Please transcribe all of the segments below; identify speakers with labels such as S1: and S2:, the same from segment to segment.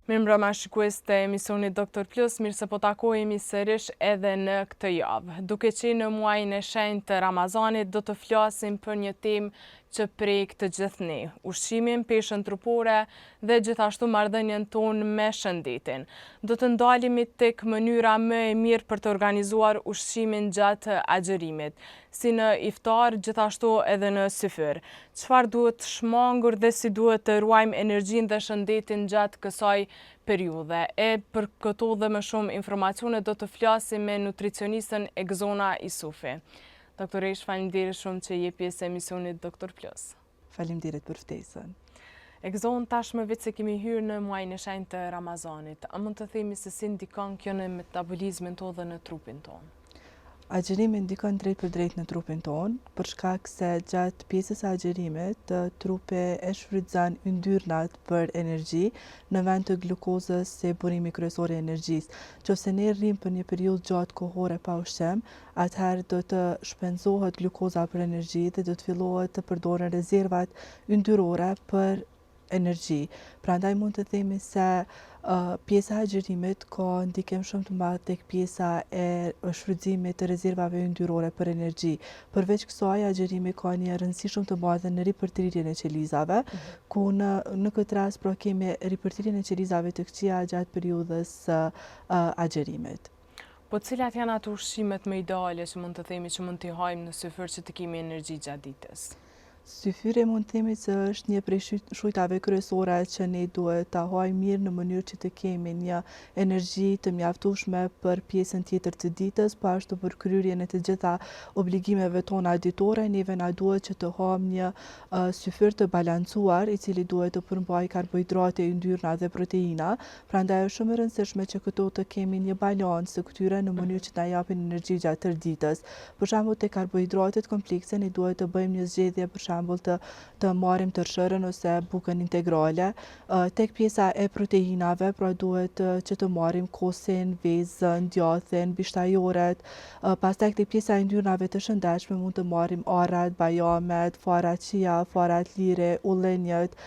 S1: Mirëmbrëma shikues të emisionit Doktor Plus, mirë se po takohemi sërish edhe në këtë javë. Duke qenë në muajin e shenjtë të Ramazanit, do të flasim për një temë që prek të gjithë ne, ushqimin, peshën trupore dhe gjithashtu marrëdhënien tonë me shëndetin. Do të ndalemi tek mënyra më e mirë për të organizuar ushqimin gjatë agjërimit, si në iftar, gjithashtu edhe në syfyr. Çfarë duhet shmangur dhe si duhet të ruajmë energjinë dhe shëndetin gjatë kësaj periudhe. E për këto dhe më shumë informacione do të flasim me nutricionistën Egzona Isufi. Doktoresh, faleminderit shumë që je pjesë e emisionit Doktor Plus.
S2: Faleminderit për ftesën.
S1: Egzon, tashmë vetë se kemi hyrë në muajin e shenjtë të Ramazanit. A mund të themi se si ndikon kjo në metabolizmin tonë dhe në trupin tonë?
S2: Agjërimi ndikon drejt për drejt në trupin tonë, për shkak se gjatë pjesës së agjërimit trupi e shfrytëzon yndyrnat për energji në vend të glukozës si burimi kryesor i energjisë. Nëse ne rrim për një periudhë gjatë kohore pa ushqim, atëherë do të shpenzohet glukoza për energji dhe do të fillohet të përdoren rezervat yndyrore për energji. Prandaj mund të themi se pjesa e agjërimit ka ndikim shumë të madh tek pjesa e shfrytëzimit të rezervave yndyrore për energji. Përveç kësaj, agjërimi ka një rëndësi shumë të madhe në ripërtrirjen e qelizave, ku në këtë rast pra kemi ripërtrirjen e qelizave të këqija gjatë periudhës së agjërimit.
S1: Po cilat janë ato ushqimet më ideale që mund të themi që mund t'i hajmë në syfyr që të kemi energji gjatë ditës?
S2: Syfyri mund të themi se është një prej shujtave kryesore që ne duhet ta hajmë mirë në mënyrë që të kemi një energji të mjaftueshme për pjesën tjetër të ditës, po ashtu për kryerjen e të gjitha obligimeve tona ditore. Neve na duhet që të hajmë një syfyr të balancuar, i cili duhet të përmbajë karbohidrate, yndyrna dhe proteina. Prandaj është shumë e rëndësishme që këto të kemi një balancë të këtyre në mënyrë që ta japin energji gjatë tërë ditës. Për shembull, te karbohidratet komplekse ne duhet të bëjmë një zgjedhje për të marrim tërshërën ose bukën integrale. Tek pjesa e proteinave, pra duhet që të marrim kosin, vezën, djathin, bishtajoret. Pastaj tek pjesa e yndyrnave të shëndetshme mund të marrim arrat, bajamet, fara chia, fara lire, ullinjët.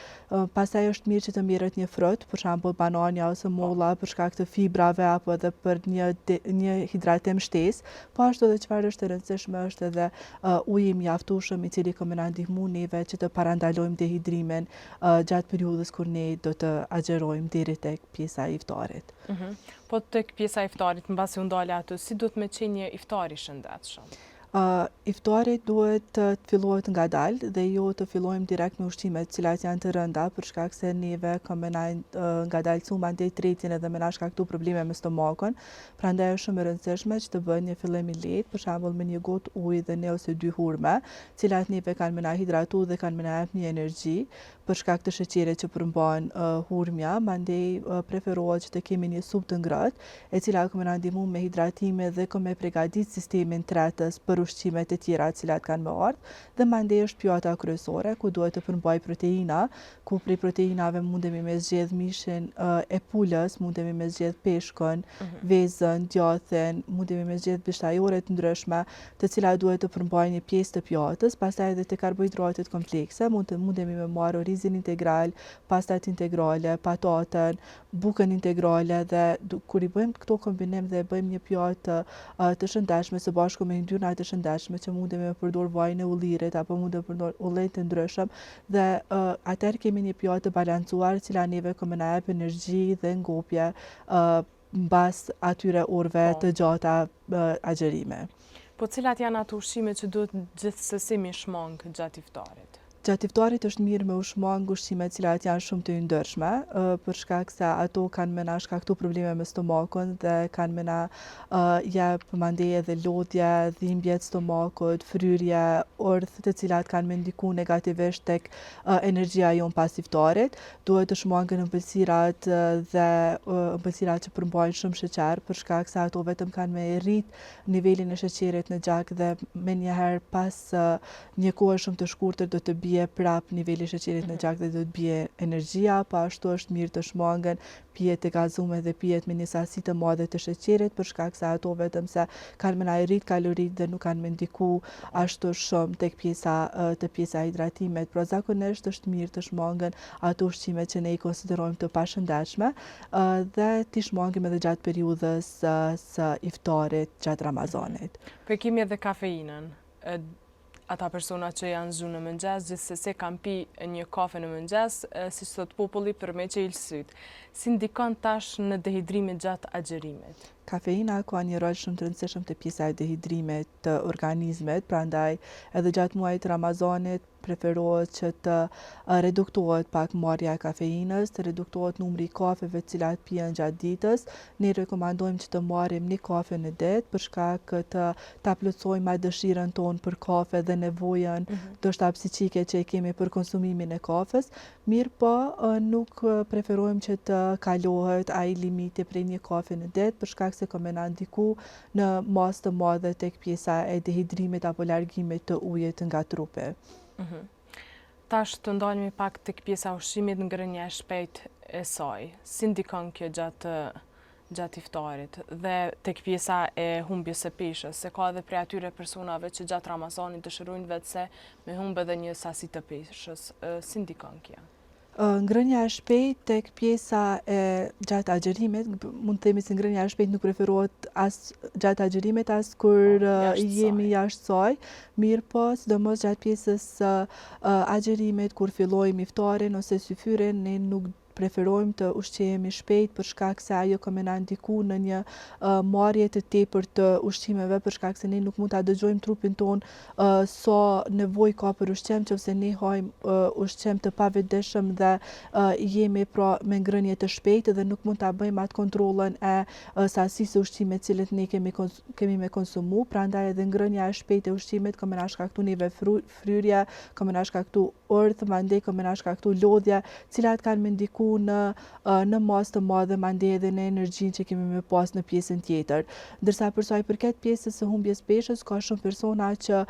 S2: Pastaj është mirë që të merret një frut, për shembull banania ose molla për shkak të fibrave apo edhe për një hidratim shtesë. Po ashtu edhe çfarë është e rëndësishme është edhe uji i mjaftueshëm, i cili ka më na ndihmu neve që të parandalojmë dehidrimin gjatë periudhës kur ne do të agjerojmë deri tek pjesa e iftarit.
S1: Po tek pjesa e iftarit, mbasi u ndale atë, si duhet me qenë një iftar i shëndetshëm?
S2: Iftari duhet të fillohet ngadalë dhe jo të fillojmë direkt me ushqimet cilat janë të rënda, për shkak se neve kam ngadalësu mandej tretin edhe me na shkaktu probleme me stomakun. Prandaj është shumë e rëndësishme që të bëhet një fillim i lehtë, për shembull me një gotë ujë dhe një ose dy hurme, cilat neve kanë me na hidratu dhe kanë me na jep një energji për shkak të sheqerit që përmban hurmja. Mandej preferohet që të kemi një supë të ngrëtë, e cila ka më na ndihmu me hidratime dhe ka me përgatit sistemin tretës për ushqimet e tjera cilat kanë më ardhur, dhe mandej është pjata kryesore ku duhet të përmbaj proteina, ku prej proteinave mundemi me zgjedh mishin e pulës, mundemi me zgjedh peshkun, vezën, djathin, mundemi me zgjedh bishtajore të ndryshme, të cilat duhet të përmbajnë një pjesë të pjatës. Pastaj edhe te karbohidratet komplekse mundemi me marrë orizin integral, pastat integrale, patatën, bukën integrale, dhe kur i bëjmë këto kombinim dhe bëjmë një pjatë të shëndetshme së bashku me yndyrna të shëndetshme, që mundemi me përdor vajin e ullirit apo mundemi me përdor ullej të ndryshëm, dhe atëherë kemi një pjatë të balancuar, e cila neve ka më na jep energji dhe ngopje mbas atyre orëve të gjata agjerime.
S1: Po cilat janë ato ushqime që duhet gjithsesi me shmang gjatë iftarit?
S2: Gjatë iftarit është mirë me ushmang ushqime cilat janë shumë të yndyrshme, për shkak se ato kanë me na shkaktu probleme me stomakun dhe kanë me na jep mandej edhe lodhje, dhimbje të stomakut, fryrje, orth të cilat kanë me ndiku negativisht tek energjia jon pas iftarit. Duhet të shmangen ëmbëlsirat dhe ëmbëlsirat që përmbajnë shumë sheqer, për shkak se ato vetëm kanë me rrit nivelin e sheqerit në gjak dhe menjëherë pas një kohe shumë të shkurtër do të bie bie prap niveli i sheqerit në gjak dhe do të bie energjia, po ashtu është mirë të shmangen pijet e gazume dhe pijet me një sasi të madhe të sheqerit, për shkak se ato vetëm se kanë me na e rrit kalorit dhe nuk kanë me ndiku ashtu shumë tek pjesa e hidratimit. Pra zakonisht është mirë të shmangen ato ushqime që ne i konsiderojmë të pashëndetshme dhe t'i shmangim edhe gjatë periudhës së iftarit gjatë Ramazanit.
S1: Po kemi edhe kafeinën. Ata persona që janë zu në mëngjes, gjithsesi kanë pi një kafe në mëngjes, si thot populli për me që ilësyt. Si ndikon tash në dehidrimin gjatë agjerimit?
S2: Kafeina ka një rol shumë të rëndësishëm të pjesa e dehidrimit të organizmit, prandaj edhe gjatë muajit Ramazanit preferohet që të reduktohet pak marrja e kafeinës, të reduktohet numri i kafeve të cilat pihen gjatë ditës. Ne rekomandojmë që të marrim një kafe në ditë për shkak të ta plotësojmë atë dëshirën tonë për kafe dhe nevojën ndoshta psiqike që e kemi për konsumimin e kafes. Mirë po nuk preferojmë që të kalohet ai limiti prej një kafe në ditë për shkak se ka me na ndiku në masë të madhe tek pjesa e dehidrimit apo largimit të ujit nga trupi.
S1: Tash të ndalemi pak tek pjesa ushqimit, ngrënia e shpejtë e saj. Si ndikon kjo gjatë iftarit dhe tek pjesa e humbjes së peshës, se ka edhe prej atyre personave që gjatë Ramazanit dëshirojnë vetëse me humbë edhe një sasi të peshës. Si ndikon kjo?
S2: Ngrënia e shpejtë tek pjesa e gjatë agjerimit, mund të themi se ngrënia e shpejtë nuk preferohet as gjatë agjerimit as kur jemi jashtë saj. Mirë po, sidomos gjatë pjesës agjerimit kur fillojmë iftarin ose syfyrin, ne nuk preferojmë të ushqehemi shpejt për shkak se ajo ka me na ndiku në një marrje të tepërt të ushqimeve, për shkak se ne nuk mund ta dëgjojmë trupin ton sa nevojë ka për ushqim, nëse ne hajmë ushqim të pavëdijshëm dhe jemi pra me ngrënie të shpejtë dhe nuk mund ta bëjmë atë kontrollën e sasisë së ushqimit të cilët ne kemi me konsumu. Prandaj edhe ngrënia e shpejtë e ushqimit ka me na shkaktu neve fryrje, ka me na shkaktu orth, mandej ka me na shkaktu lodhje, cilat kanë me ndiku në masë të madhe, mandej edhe në energjinë që kemi me pas në pjesën tjetër. Ndërsa për sa i përket pjesës së humbjes peshës, ka shumë persona që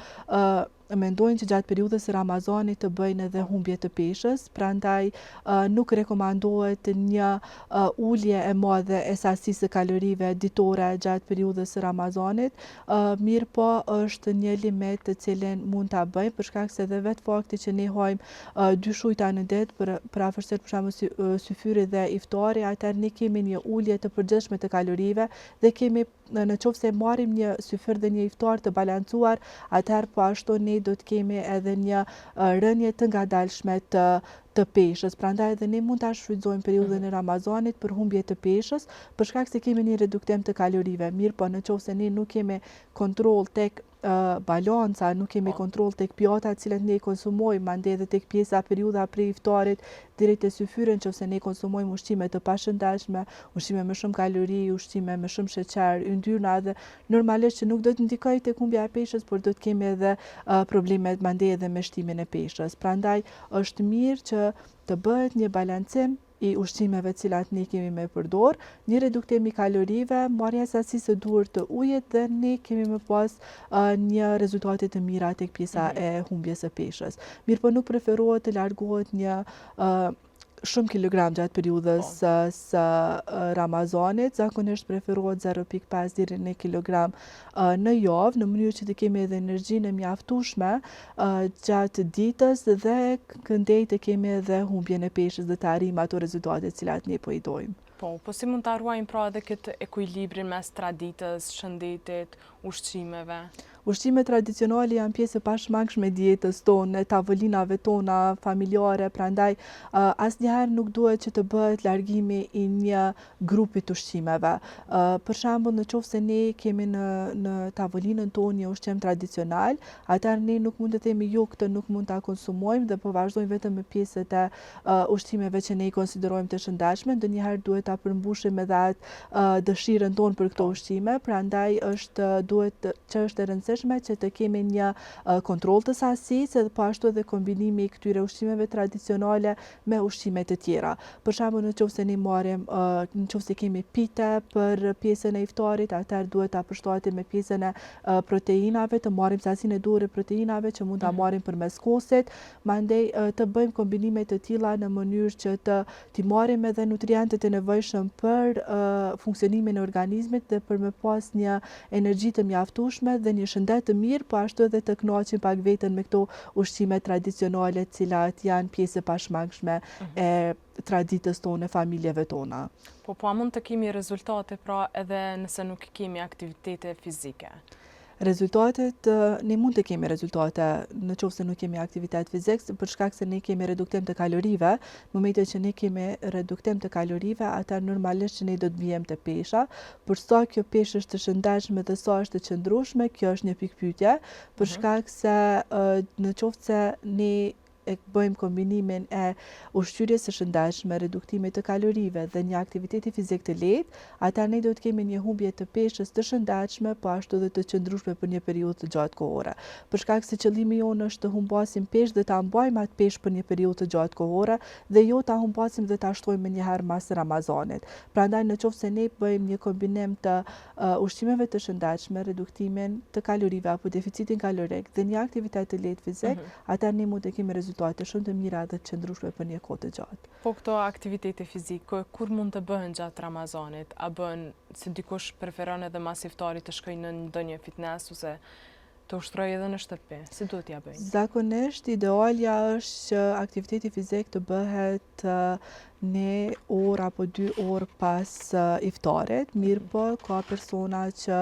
S2: mendojnë që gjatë periudhës së Ramazanit të bëjnë edhe humbje të peshës, prandaj nuk rekomandohet një ulje e madhe e sasisë së kalorive ditore gjatë periudhës së Ramazanit, mirë po është një limit të cilin mund ta bëjmë për shkak se edhe vetë fakti që ne hajmë 2 shujta në ditë për afërsisht për shembull syfyri dhe iftari, atëherë ne kemi një ulje të përgjithshme të kalorive dhe kemi në qoftë se marrim një syfyr dhe një iftar të balancuar, atëherë po ashtu ne do të kemi edhe një rënje të ngadalshme të peshës. Prandaj edhe ne mund ta shfrytëzojmë periudhën e Ramazanit për humbje të peshës, për shkak se kemi një reduktim të kalorive. Mirë po nëse ne nuk kemi kontroll tek balanca, nuk kemi kontroll tek pjata të cilat ne i konsumojmë, mandej edhe tek pjesa periudha prej iftarit deri te syfyri, nëse ne konsumojmë ushqime të pashëndetshme, ushqime me shumë kalori, ushqime me shumë sheqer, yndyrna, dhe normalisht që nuk do të ndikojë tek humbja e peshës, por do të kemi edhe problemet mandej edhe me shtimin e peshës. Prandaj është mirë që të bëhet një balancim i ushqimeve të cilat ne kemi me përdor, një reduktim i kalorive, marrja e sasisë së duhur të ujit dhe ne kemi me pas një rezultate të mira tek pjesa e humbjes së peshës. Mirë po nuk preferohet të largohet një shumë kilogram gjatë periudhës së Ramazanit, zakonisht preferohet 0.5 deri në 1 kilogram në javë, në mënyrë që të kemi edhe energjinë e mjaftueshme gjatë ditës dhe këndej të kemi edhe humbjen e peshës dhe të arrijmë ato rezultate të cilat ne po i dojmë.
S1: Po si mund ta ruajmë pra edhe këtë ekuilibrin mes traditës, shëndetit, ushqimeve?
S2: Ushqimet tradicionale janë pjesë e pashmangshme e dietës tonë, e tavolinave tona familjare, prandaj asnjëherë nuk duhet që të bëhet largimi i një grupi të ushqimeve. Për shembull, nëse ne kemi në tavolinën tonë një ushqim tradicional, atëherë ne nuk mund të themi jo, këtë nuk mund ta konsumojmë dhe po vazhdojmë vetëm me pjesët e ushqimeve që ne i konsiderojmë të shëndetshme, ndonjëherë duhet ta përmbushim edhe atë dëshirën tonë për këto ushqime, prandaj është e rëndësishme rëndësishme që të kemi një kontroll të sasisë dhe po ashtu edhe kombinimi i këtyre ushqimeve tradicionale me ushqime të tjera. Për shembull, nëse ne marrim, nëse kemi pite për pjesën e iftarit, atëherë duhet ta përshtatim me pjesën e proteinave, të marrim sasinë e duhur e proteinave që mund ta marrim përmes kosit, mandej të bëjmë kombinime të tilla në mënyrë që të marrim edhe nutrientët e nevojshëm për funksionimin e organizmit dhe për me pas një energji të mjaftueshme dhe një shëndet të mirë, po ashtu edhe të kënaqim pak veten me këto ushqime tradicionale, të cilat janë pjesë e pashmangshme e traditës tonë, familjeve tona.
S1: Po a mund të kemi rezultate pra edhe nëse nuk kemi aktivitete fizike?
S2: Rezultatet, ne mund të kemi rezultate në qoftë se nuk kemi aktivitet fizik, për shkak se ne kemi reduktim të kalorive. Në momentin që ne kemi reduktim të kalorive, atëherë normalisht që ne do të vijmë te pesha. Për sa kjo peshë është të shëndetshme dhe sa është të qëndrueshme, kjo është një pikë pyetje, për shkak se në qoftë se ne e bëjmë kombinimin e ushqyerjes së shëndetshme, reduktimit të kalorive dhe një aktiviteti fizik të lehtë, atëherë ne do të kemi një humbje të peshës të shëndetshme, po ashtu edhe të qëndrueshme për një periudhë të gjatë kohore. Për shkak se qëllimi jonë është të humbasim peshë dhe ta mbajmë atë peshë për një periudhë të gjatë kohore dhe jo ta humbasim dhe ta shtojmë një herë mas Ramazanit. Prandaj nëse ne bëjmë një kombinim të ushqimeve të shëndetshme, reduktimin të kalorive apo deficitin kalorik dhe një aktivitet të lehtë fizik, atëherë ne mund të kemi rezultate shumë të mira dhe të qëndrueshme për një kohë të gjatë.
S1: Po këto aktivitete fizike, kur mund të bëhen gjatë Ramazanit? A bën se dikush preferon edhe mas iftarit të shkojë në ndonjë fitnes ose të ushtrojë edhe në shtëpi? Si duhet t'ja bëjnë?
S2: Zakonisht idealja është që aktiviteti fizik të bëhet një orë apo 2 orë pas iftarit, mirë po ka persona që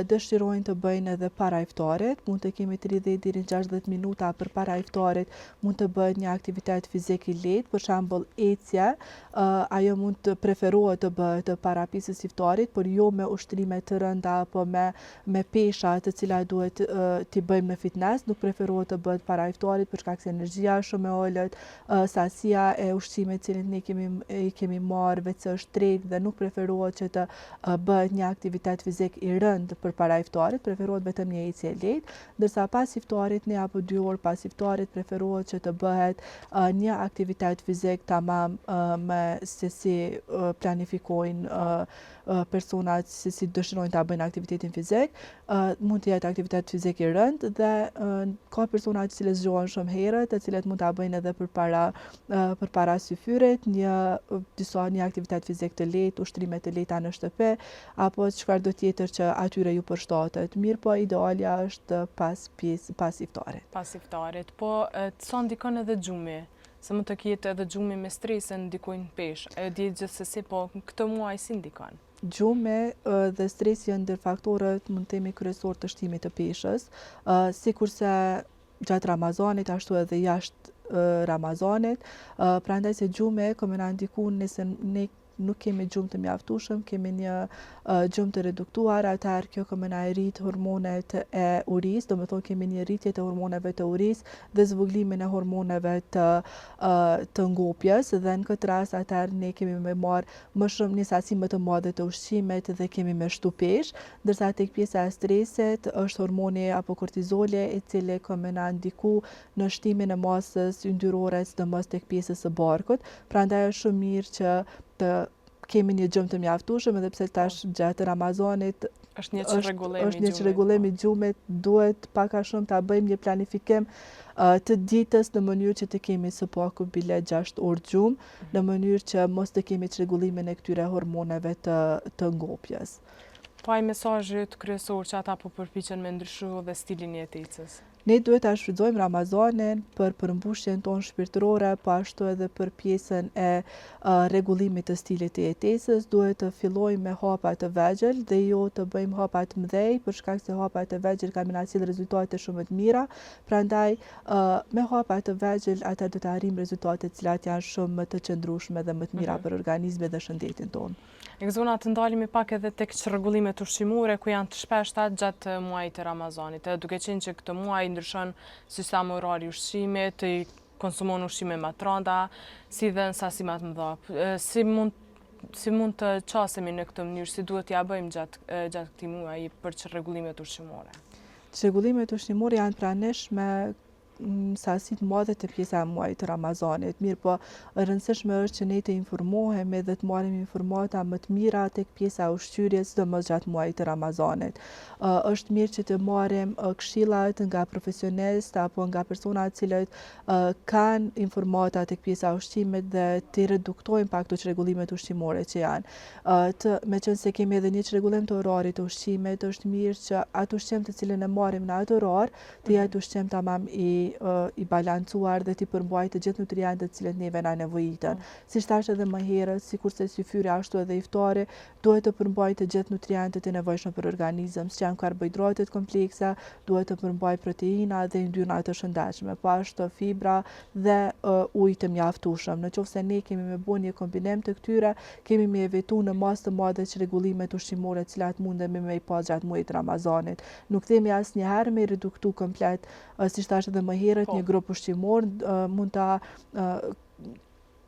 S2: dëshirojnë të bëjnë edhe para iftarit, mund të kemi 30 deri në 60 minuta për para iftarit, mund të bëhet një aktivitet fizik i lehtë, për shembull ecje, ajo mund të preferohet të bëhet para pjesës iftarit, por jo me ushtrime të rënda apo me pesha të cilat duhet t'i bëjmë në fitnes, nuk preferohet të bëhet para iftarit për shkak se energjia është shumë e ulët, sasia e ushqimit cilin ne kemi marrë vetë se është tretë dhe nuk preferohet që të bëhet një aktivitet fizik i rënd për para iftarit, preferohet vetëm një ecje e lehtë, ndërsa pas iftarit, një apo 2 orë pas iftarit, preferohet që të bëhet një aktivitet fizik tamam me se si planifikojnë personat se si dëshirojnë ta bëjnë aktivitetin fizik, mund të jetë aktivitet fizik i rënd dhe ka persona të cilët zgjohen shumë herët, të cilët mund ta bëjnë edhe përpara syfyrit, një aktivitet fizik të lehtë, ushrime të lehta në shtëpi, apo çfarëdo tjetër që atyre ju përshtatet. Mirë po idealja është pas iftarit.
S1: Pas iftarit, po sa ndikon edhe xhumi? Se mund të ketë edhe xhumi me stresë ndikojnë pesh. E di gjithsesi, po këtë muaj si ndikon?
S2: Gjumi dhe stresi janë ndër faktorët mund të themi kryesor të shtimit të peshës, sikurse gjatë Ramazanit ashtu edhe jashtë Ramazanit, prandaj se gjumi ka më na ndiku nëse ne nuk kemi gjumë të mjaftueshëm, kemi një gjumë të reduktuar, atëherë kjo ka më na rrit hormonet e urisë, do të thonë kemi një rritje të hormoneve të urisë dhe zvogëlimin e hormoneve të ngopjes dhe në këtë rast atëherë ne kemi me marr më shumë një sasi më të madhe të ushqimit dhe kemi me shtu peshë, ndërsa tek pjesa e stresit është hormoni apo kortizoli i cili ka më na ndiku në shtimin e masës yndyrore, sidomos tek pjesës së barkut, prandaj është shumë mirë që të kemi një gjumë të mjaftueshëm edhe pse tash gjatë Ramazanit
S1: është një
S2: çrregullim i gjumit, duhet pak a shumë ta bëjmë një planifikim të ditës në mënyrë që të kemi së paku bile 6 orë gjumë, në mënyrë që mos të kemi çrregullimin e këtyre hormoneve të ngopjes.
S1: Po ai mesazhet kryesor që ata po përpiqen me ndryshu dhe stilin e jetesës.
S2: Ne duhet ta shfrytëzojmë Ramazanin për përmbushjen tonë shpirtërore, po ashtu edhe për pjesën e rregullimit të stilit të jetesës, duhet të fillojmë me hapa të vegjël dhe jo të bëjmë hapa të mëdhej, për shkak se hapa të vegjël kanë na sjellë rezultate shumë të mira, prandaj me hapa të vegjël ata do të arrijmë rezultate të cilat janë shumë më të qëndrueshme dhe më të mira për organizmin dhe shëndetin tonë.
S1: Ekzona, të ndalemi pak edhe tek çrregullimet ushqimore ku janë të shpeshta gjatë muajit të Ramazanit, duke qenë që këtë muaj ndryshon sistemi orari i ushqimit, të konsumon ushqime më të rënda, si dhe në sasi më të mëdha. Si mund të qasemi në këtë mënyrë, si duhet t'ja bëjmë gjatë këtij muaji për çrregullimet ushqimore?
S2: Çrregullimet ushqimore janë pranishme sasit madhe të pjesa e muajit të Ramazanit. Mirë po, e rëndësishme është që ne të informohemi dhe të marrim informata më të mira tek pjesa e ushqyerjes, sidomos gjatë muajit të Ramazanit. Është mirë që të marrim këshillat nga profesionistë apo nga persona të cilët kanë informata tek pjesa e ushqimit dhe të reduktojnë pak të çrregullimet ushqimore që janë. Meqense kemi edhe një çrregullim të orarit të ushqimit, është mirë që atë ushqim të cilin e marrim në atë orar të jetë ushqim tamam i balancuar dhe t'i përmbajë të gjithë nutrientët të cilët neve na nevojiten. Siç thash edhe më herët, sikurse syfyri ashtu edhe iftari duhet të përmbajë të gjithë nutrientët e nevojshëm për organizëm, që janë karbohidratet komplekse, duhet të përmbajë proteina dhe yndyrna të shëndetshme, po ashtu fibra dhe ujë të mjaftueshëm. Nëse ne kemi me bën një kombinim të këtyre, kemi me evitu në masë të madhe çrregullimet ushqimore të cilat mundemi me i pas gjatë muajit Ramazanit. Nuk themi asnjëherë me reduktu komplet, siç thash edhe më herët, një grup ushqimor mund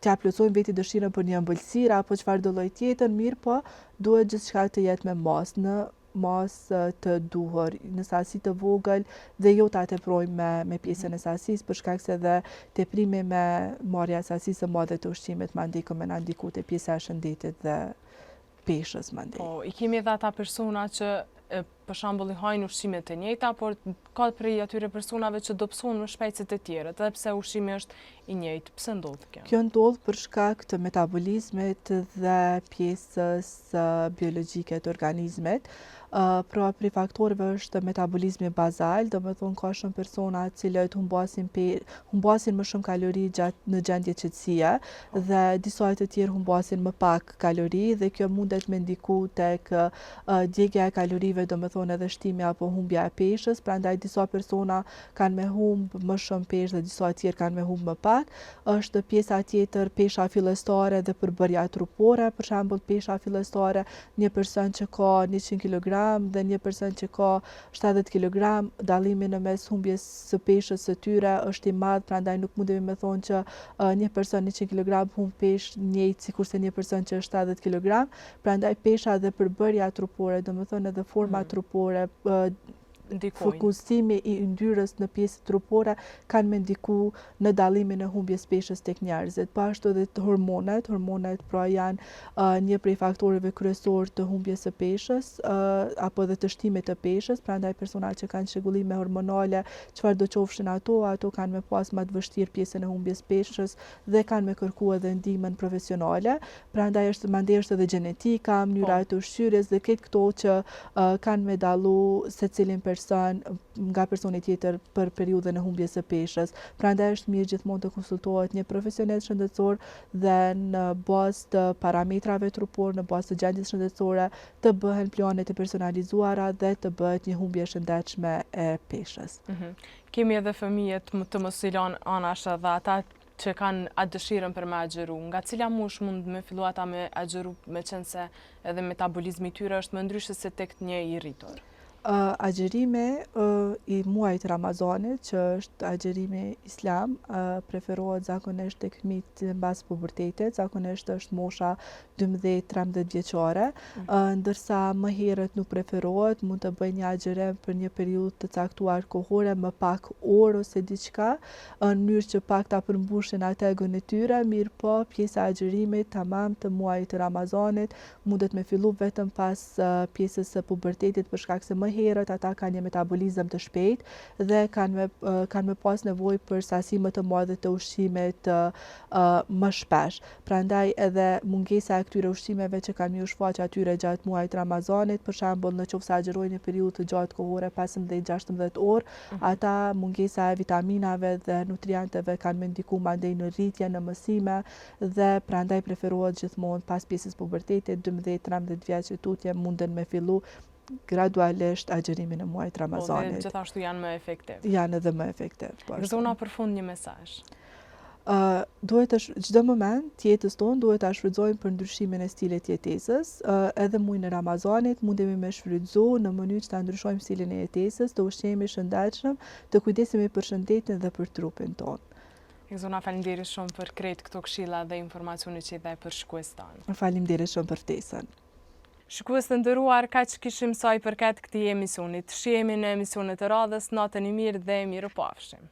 S2: t'ja plotësojmë veti dëshirën për një ëmbëlsirë apo çfarëdo lloj tjetër, mirë po duhet gjithçka të jetë me masë, në masë të duhur, në sasi të vogël dhe jo ta teprojmë me pjesën e sasisë, për shkak se dhe teprimi me marrja e sasisë së madhe të ushqimit mandej me na ndiku te pjesa e shëndetit dhe peshës mandej.
S1: Po, i kemi edhe ata persona që për shembull i hajnë ushqime të njëjta, por ka prej atyre personave që dobësohen më shpejt se të tjerët, edhe pse ushqimi është i njëjtë. Pse ndodh kjo?
S2: Kjo ndodh për shkak të metabolizmit dhe pjesës biologjike të organizmit. Pra prej faktorëve është metabolizmi bazal, do me thonë ka shumë persona cilët humbasin më shumë kalori në gjendje qetësie dhe disa të tjerë humbasin më pak kalori dhe kjo mundet me ndiku tek djegja e kalorive, do me thonë edhe shtimi apo humbja e peshës, prandaj disa persona kanë me humb më shumë peshë dhe disa tjerë kanë me humb më pak. Është pjesa tjetër pesha fillestare dhe përbërja trupore, për shembull pesha fillestare, një person që ka 100 kg dhe një person që ka 70 kg, dallimi në mes humbjes së peshës së tyre është i madh, prandaj nuk mundemi me thonë që një person 100 kg humb peshë njëjtë sikurse një person që është 70 kg, prandaj pesha dhe përbërja trupore, domethënë edhe forma trupore, fokusimi i yndyrës në pjesë trupore kanë me ndiku në dallimin e humbjes peshës tek njerëzit. Po ashtu edhe hormonet pra janë një prej faktorëve kryesor të humbjes së peshës apo edhe të shtimit të peshës, prandaj personat që kanë çrregullime hormonale, çfarëdo qofshin ato kanë me pas më të vështirë pjesën e humbjes peshës dhe kanë me kërku edhe ndihmën profesionale. Prandaj mandej është edhe gjenetika, mënyra e ushqyerjes dhe këtë këto që kanë me dallu secilin nga personi tjetër për periudhën e humbjes së peshës. Prandaj është mirë gjithmonë të konsultohet një profesionist shëndetësor dhe në bazë të parametrave trupor, në bazë të gjendjes shëndetësore, të bëhen planet e personalizuara dhe të bëhet një humbje shëndetshme e peshës.
S1: Kemi edhe fëmijët të mos i lanë anash dhe ata që kanë atë dëshirën për me agjeru. Nga cila moshë mund me fillu ata me agjeru, me qenë se edhe metabolizmi tyre është më ndryshe se tek një i rritur?
S2: Agjerimi i muajit Ramazanit, që është agjerimi islam, preferohet zakonisht tek fëmijët mbas pubertetit, zakonisht është mosha 12-13 vjeçare, ndërsa më herët nuk preferohet, mund të bëjë një agjerim për një periudhë të caktuar kohore, më pak orë ose diçka, në mënyrë që pak ta përmbushin atë egon e tyre, mirë po pjesa e agjerimit tamam të muajit të Ramazanit mundet me fillu vetëm pas pjesës së pubertetit, për shkak se më herët ata kanë një metabolizëm të shpejtë dhe kanë me pas nevojë për sasi më të madhe të ushqimit më shpesh. Prandaj edhe mungesa e këtyre ushqimeve që kanë me u shfaq atyre gjatë muajit Ramazanit, për shembull nëse agjerojnë një periudhë të gjatë kohore 15-16 orë, ata mungesa e vitaminave dhe nutrienteve kanë me ndiku mandej në rritje, në mësime dhe prandaj preferohet gjithmonë pas pjesës pubertetit 12-13 vjeç e tutje munden me fillu gradualisht agjerimin e muajit Ramazanit.
S1: Dhe gjithashtu janë më efektiv.
S2: Janë edhe më efektiv.
S1: Gëzona për fund një mesazh.
S2: Çdo moment të jetës tonë duhet ta shfrytëzojmë për ndryshimin e stilit jetesës. Edhe muajin e Ramazanit mundemi me shfrytëzu në mënyrë që ta ndryshojmë stilin e jetesës, të ushqehemi shëndetshëm, të kujdesemi për shëndetin dhe për trupin tonë.
S1: Gëzona, faleminderit shumë për krejt këto këshilla dhe informacionet që i dhe për shkues tanë.
S2: Faleminderit shumë për ftesën.
S1: Shikues të nderuar, kaq kishim sa i përket këtij emisionit. Shihemi në emisionet e radhës, natën e mirë dhe mirupafshim.